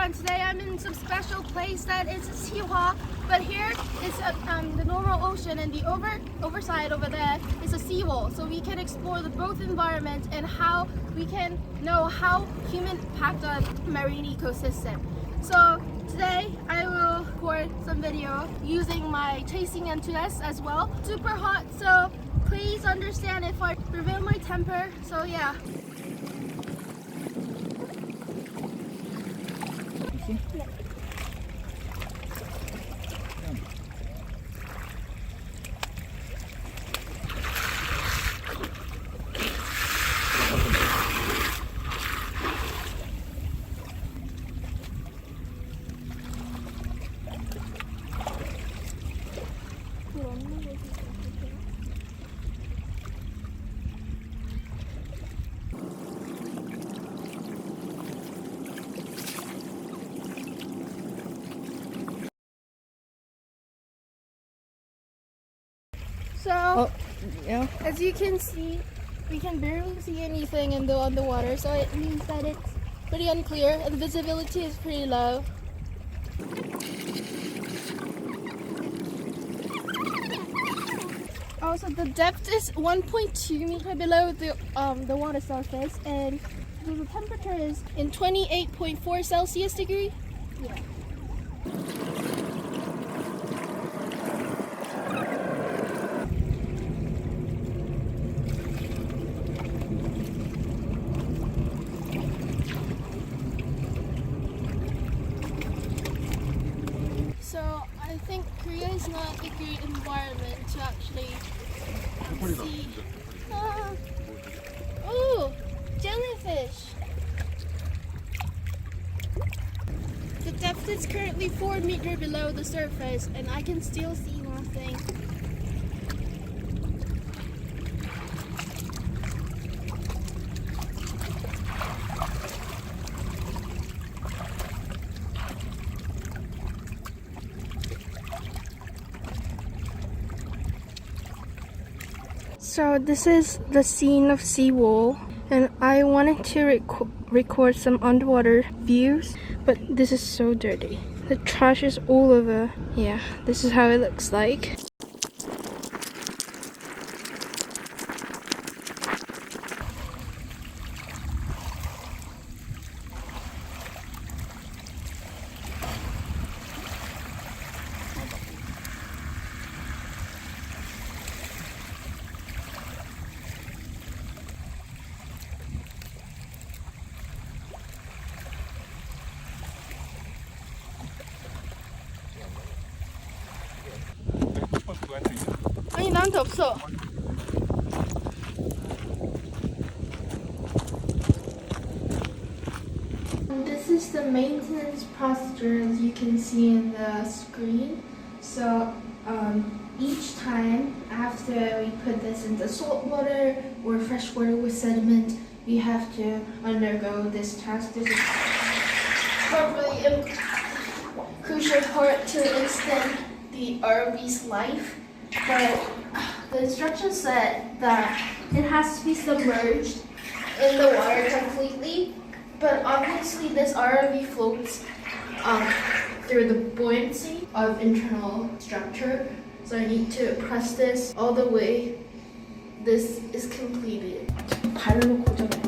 everyone, today I'm in some special place that is Seahua, but here is the normal ocean, and the overside over there is a seawall, so we can explore the both environment and how we can know how human impact on marine ecosystem. So today I will record some video using my chasing N2S as well. Super hot, so please understand if I reveal my temper. So yeah. Yeah. So, as you can see, we can barely see anything on the water, so it means that it's pretty unclear and the visibility is pretty low. Also, the depth is 1.2 meters below the water surface, and the temperature is in 28.4 Celsius degree. Yeah. So I think Korea is not a great environment to actually see. Oh, jellyfish! The depth is currently 4 meters below the surface, and I can still see nothing. So this is the scene of seawall, and I wanted to record some underwater views, but this is so dirty. The trash is all over. Yeah, this is how it looks like. 아니 나한테 없어. This is the maintenance procedure, as you can see in the screen. So each time after we put this into salt water or fresh water with sediment, we have to undergo this task. This is probably a crucial part to extend the ROV's life, but the instructions said that it has to be submerged in the water completely, but obviously this ROV floats through the buoyancy of internal structure, so I need to press this all the way. This is completed. 발로 고정해.